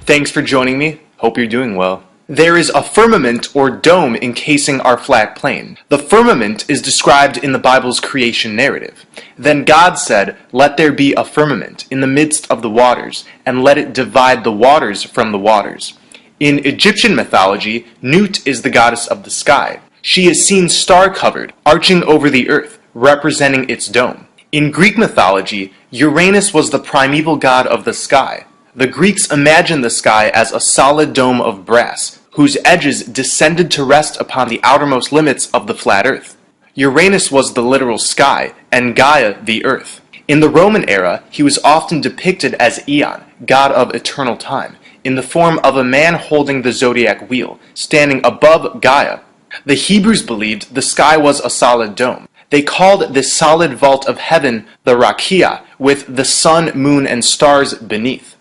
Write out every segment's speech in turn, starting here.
Thanks for joining me. Hope you're doing well. There is a firmament or dome encasing our flat plane. The firmament is described in the Bible's creation narrative. Then God said, "Let there be a firmament in the midst of the waters, and let it divide the waters from the waters." In Egyptian mythology, Nut is the goddess of the sky. She is seen star-covered, arching over the earth, representing its dome. In Greek mythology, Uranus was the primeval god of the sky. The Greeks imagined the sky as a solid dome of brass, whose edges descended to rest upon the outermost limits of the flat earth. Uranus was the literal sky, and Gaia the earth. In the Roman era, he was often depicted as Aeon, god of eternal time, in the form of a man holding the zodiac wheel, standing above Gaia. The Hebrews believed the sky was a solid dome. They called this solid vault of heaven the Rakia, with the sun, moon, and stars beneath.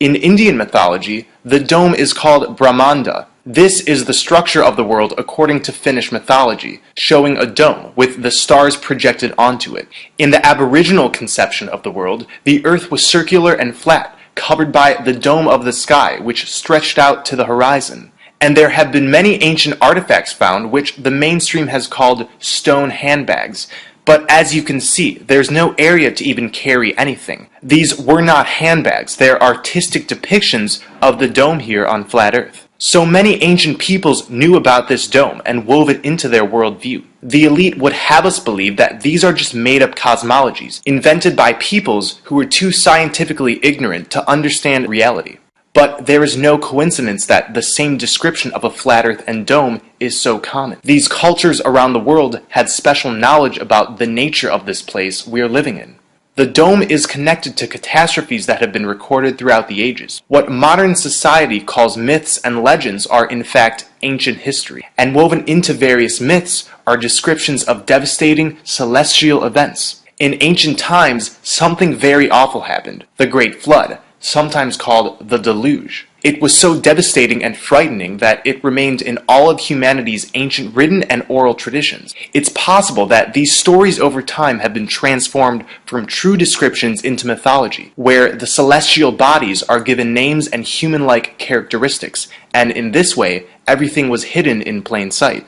In Indian mythology, the dome is called Brahmanda. This is the structure of the world according to Finnish mythology, showing a dome with the stars projected onto it. In the Aboriginal conception of the world, the earth was circular and flat, covered by the dome of the sky, which stretched out to the horizon. And there have been many ancient artifacts found which the mainstream has called stone handbags. But as you can see, there's no area to even carry anything. These were not handbags, they're artistic depictions of the dome here on flat Earth. So many ancient peoples knew about this dome and wove it into their worldview. The elite would have us believe that these are just made-up cosmologies, invented by peoples who were too scientifically ignorant to understand reality. But there is no coincidence that the same description of a flat earth and dome is so common. These cultures around the world had special knowledge about the nature of this place we are living in. The dome is connected to catastrophes that have been recorded throughout the ages. What modern society calls myths and legends are in fact ancient history, and woven into various myths are descriptions of devastating celestial events. In ancient times, something very awful happened, the Great Flood, sometimes called the Deluge. It was so devastating and frightening that it remained in all of humanity's ancient written and oral traditions. It's possible that these stories over time have been transformed from true descriptions into mythology, where the celestial bodies are given names and human-like characteristics, and in this way, everything was hidden in plain sight.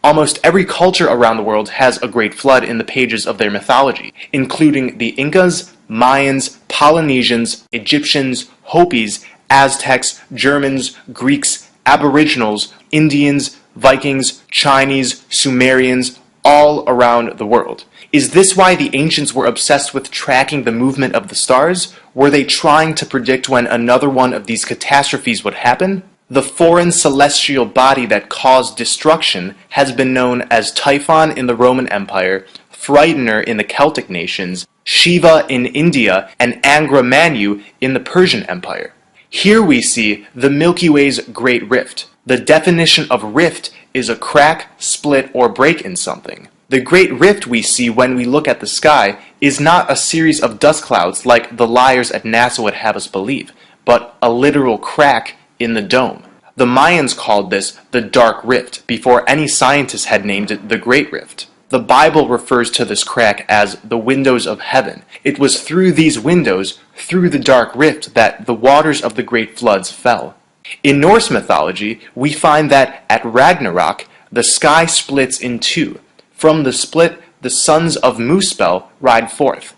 Almost every culture around the world has a great flood in the pages of their mythology, including the Incas, Mayans, Polynesians, Egyptians, Hopis, Aztecs, Germans, Greeks, Aboriginals, Indians, Vikings, Chinese, Sumerians, all around the world. Is this why the ancients were obsessed with tracking the movement of the stars? Were they trying to predict when another one of these catastrophes would happen? The foreign celestial body that caused destruction has been known as Typhon in the Roman Empire, Frightener in the Celtic nations, Shiva in India, and Angra Mainyu in the Persian Empire. Here we see the Milky Way's Great Rift. The definition of rift is a crack, split, or break in something. The Great Rift we see when we look at the sky is not a series of dust clouds like the liars at NASA would have us believe, but a literal crack in the dome. The Mayans called this the Dark Rift before any scientists had named it the Great Rift. The Bible refers to this crack as the windows of heaven. It was through these windows, through the dark rift, that the waters of the great floods fell. In Norse mythology, we find that at Ragnarok, the sky splits in two. From the split, the sons of Muspel ride forth.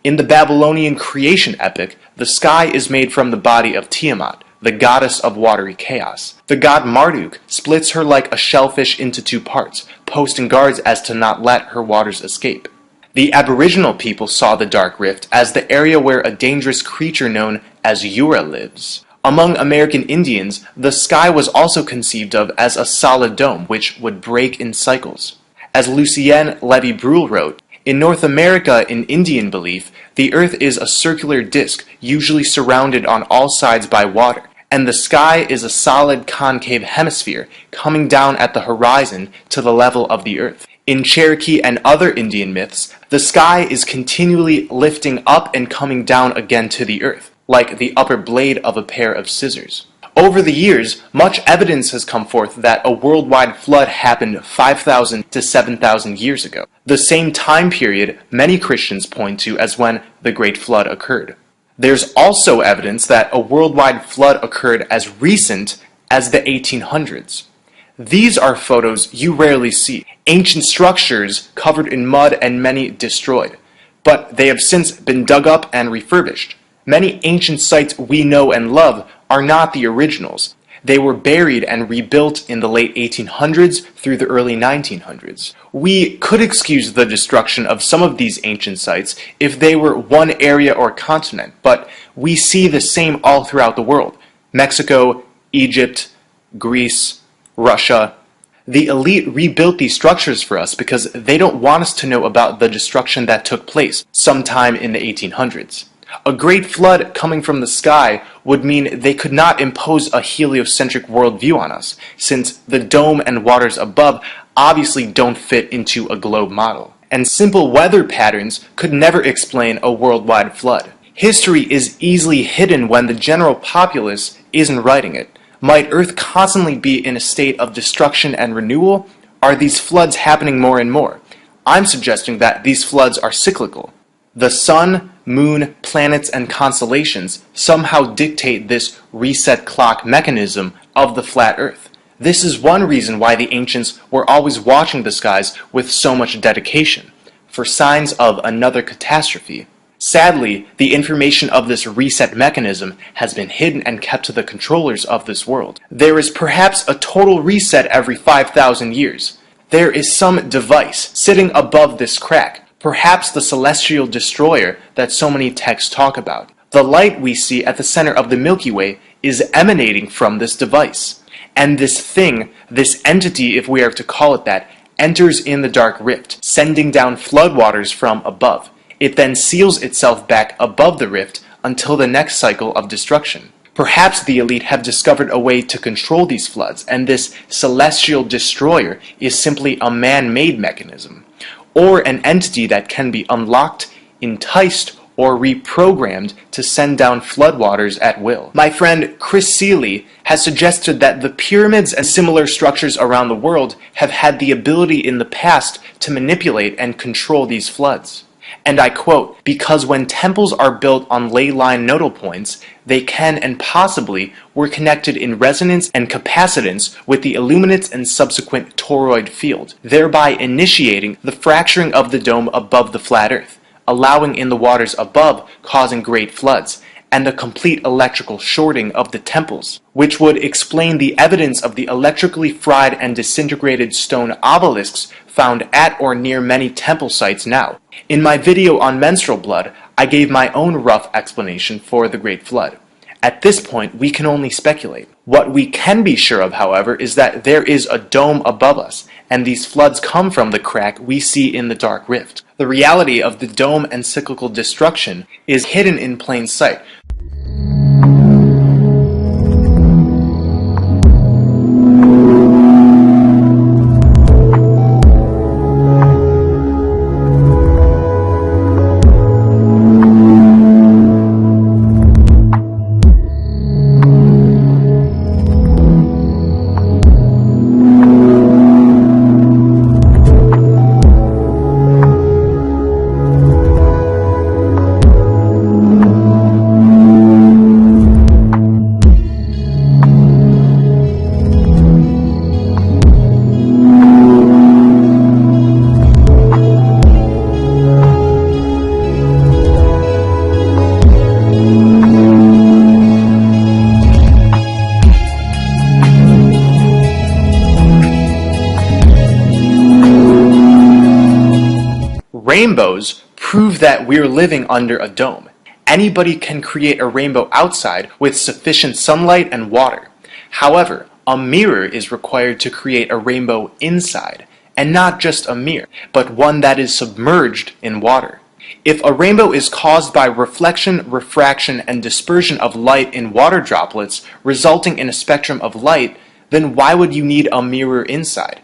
In the Babylonian creation epic, the sky is made from the body of Tiamat, the goddess of watery chaos. The god Marduk splits her like a shellfish into two parts, posting guards as to not let her waters escape. The Aboriginal people saw the Dark Rift as the area where a dangerous creature known as Yura lives. Among American Indians, the sky was also conceived of as a solid dome which would break in cycles. As Lucien Levy-Bruhl wrote, in North America, in Indian belief, the earth is a circular disk, usually surrounded on all sides by water, and the sky is a solid concave hemisphere coming down at the horizon to the level of the earth. In Cherokee and other Indian myths, the sky is continually lifting up and coming down again to the earth, like the upper blade of a pair of scissors. Over the years, much evidence has come forth that a worldwide flood happened 5,000 to 7,000 years ago, the same time period many Christians point to as when the Great Flood occurred. There's also evidence that a worldwide flood occurred as recent as the 1800s. These are photos you rarely see. Ancient structures covered in mud and many destroyed, but they have since been dug up and refurbished. Many ancient sites we know and love are not the originals. They were buried and rebuilt in the late 1800s through the early 1900s. We could excuse the destruction of some of these ancient sites if they were one area or continent, but we see the same all throughout the world. Mexico, Egypt, Greece, Russia. The elite rebuilt these structures for us because they don't want us to know about the destruction that took place sometime in the 1800s. A great flood coming from the sky would mean they could not impose a heliocentric worldview on us, since the dome and waters above obviously don't fit into a globe model. And simple weather patterns could never explain a worldwide flood. History is easily hidden when the general populace isn't writing it. Might Earth constantly be in a state of destruction and renewal? Are these floods happening more and more? I'm suggesting that these floods are cyclical. The sun, moon, planets, and constellations somehow dictate this reset clock mechanism of the flat Earth. This is one reason why the ancients were always watching the skies with so much dedication, for signs of another catastrophe. Sadly, the information of this reset mechanism has been hidden and kept to the controllers of this world. There is perhaps a total reset every 5,000 years. There is some device sitting above this crack, perhaps the celestial destroyer that so many texts talk about. The light we see at the center of the Milky Way is emanating from this device. And this thing, this entity if we are to call it that, enters in the dark rift, sending down floodwaters from above. It then seals itself back above the rift until the next cycle of destruction. Perhaps the elite have discovered a way to control these floods, and this celestial destroyer is simply a man-made mechanism, or an entity that can be unlocked, enticed, or reprogrammed to send down floodwaters at will. My friend Chris Seeley has suggested that the pyramids and similar structures around the world have had the ability in the past to manipulate and control these floods. And I quote, "Because when temples are built on ley line nodal points, they can and possibly were connected in resonance and capacitance with the illuminates and subsequent toroid field, thereby initiating the fracturing of the dome above the flat earth, allowing in the waters above, causing great floods, and the complete electrical shorting of the temples, which would explain the evidence of the electrically fried and disintegrated stone obelisks found at or near many temple sites now. In my video on menstrual blood, I gave my own rough explanation for the Great Flood. At this point, we can only speculate. What we can be sure of, however, is that there is a dome above us, and these floods come from the crack we see in the dark rift. The reality of the dome and cyclical destruction is hidden in plain sight. Rainbows prove that we're living under a dome. Anybody can create a rainbow outside with sufficient sunlight and water. However, a mirror is required to create a rainbow inside, and not just a mirror, but one that is submerged in water. If a rainbow is caused by reflection, refraction, and dispersion of light in water droplets, resulting in a spectrum of light, then why would you need a mirror inside?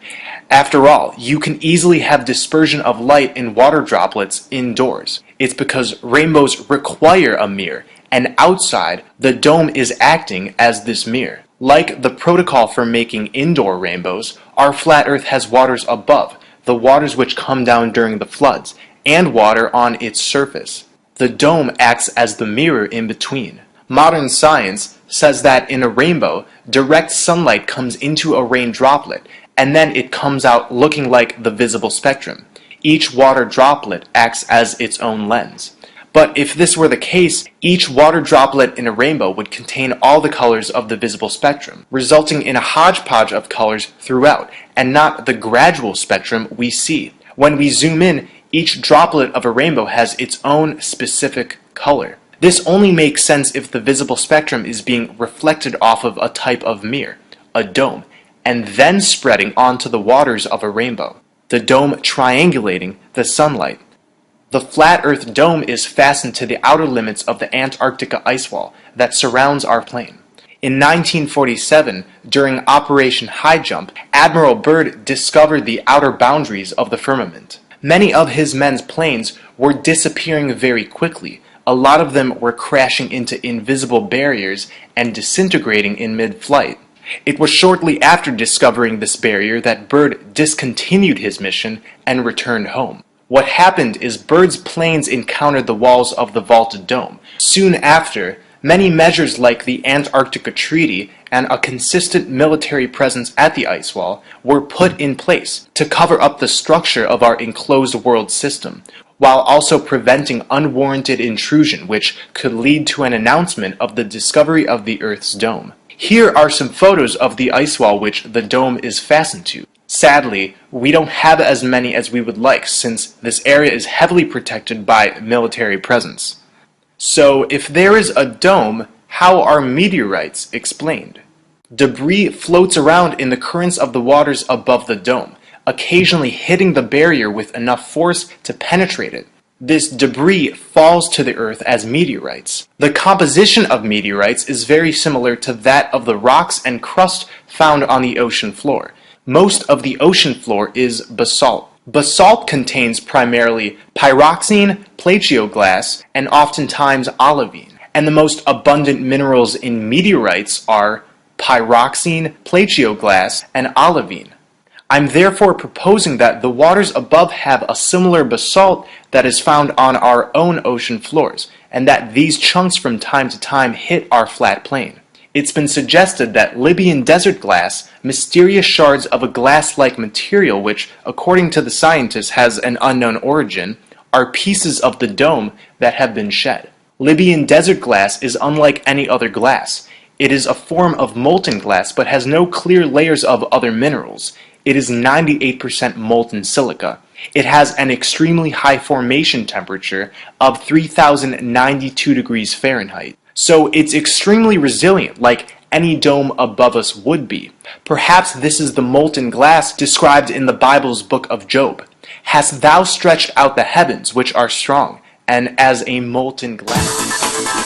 After all, you can easily have dispersion of light in water droplets indoors. It's because rainbows require a mirror, and outside, the dome is acting as this mirror. Like the protocol for making indoor rainbows, our flat Earth has waters above, the waters which come down during the floods, and water on its surface. The dome acts as the mirror in between. Modern science says that in a rainbow, direct sunlight comes into a rain droplet, and then it comes out looking like the visible spectrum. Each water droplet acts as its own lens. But if this were the case, each water droplet in a rainbow would contain all the colors of the visible spectrum, resulting in a hodgepodge of colors throughout, and not the gradual spectrum we see. When we zoom in, each droplet of a rainbow has its own specific color. This only makes sense if the visible spectrum is being reflected off of a type of mirror, a dome, and then spreading onto the waters of a rainbow, the dome triangulating the sunlight. The flat Earth dome is fastened to the outer limits of the Antarctica ice wall that surrounds our plane. In 1947, during Operation High Jump, Admiral Byrd discovered the outer boundaries of the firmament. Many of his men's planes were disappearing very quickly. A lot of them were crashing into invisible barriers and disintegrating in mid-flight. It was shortly after discovering this barrier that Byrd discontinued his mission and returned home. What happened is Byrd's planes encountered the walls of the vaulted dome. Soon after, many measures like the Antarctica Treaty and a consistent military presence at the ice wall were put in place to cover up the structure of our enclosed world system, while also preventing unwarranted intrusion which could lead to an announcement of the discovery of the Earth's dome. Here are some photos of the ice wall which the dome is fastened to. Sadly, we don't have as many as we would like since this area is heavily protected by military presence. So, if there is a dome, how are meteorites explained? Debris floats around in the currents of the waters above the dome, occasionally hitting the barrier with enough force to penetrate it. This debris falls to the Earth as meteorites. The composition of meteorites is very similar to that of the rocks and crust found on the ocean floor. Most of the ocean floor is basalt. Basalt contains primarily pyroxene, plagioclase, and oftentimes olivine. And the most abundant minerals in meteorites are pyroxene, plagioclase, and olivine. I'm therefore proposing that the waters above have a similar basalt that is found on our own ocean floors, and that these chunks from time to time hit our flat plane. It's been suggested that Libyan desert glass, mysterious shards of a glass-like material which, according to the scientists, has an unknown origin, are pieces of the dome that have been shed. Libyan desert glass is unlike any other glass. It is a form of molten glass but has no clear layers of other minerals. It is 98% molten silica. It has an extremely high formation temperature of 3092 degrees Fahrenheit. So it's extremely resilient, like any dome above us would be. Perhaps this is the molten glass described in the Bible's book of Job. Hast thou stretched out the heavens, which are strong, and as a molten glass.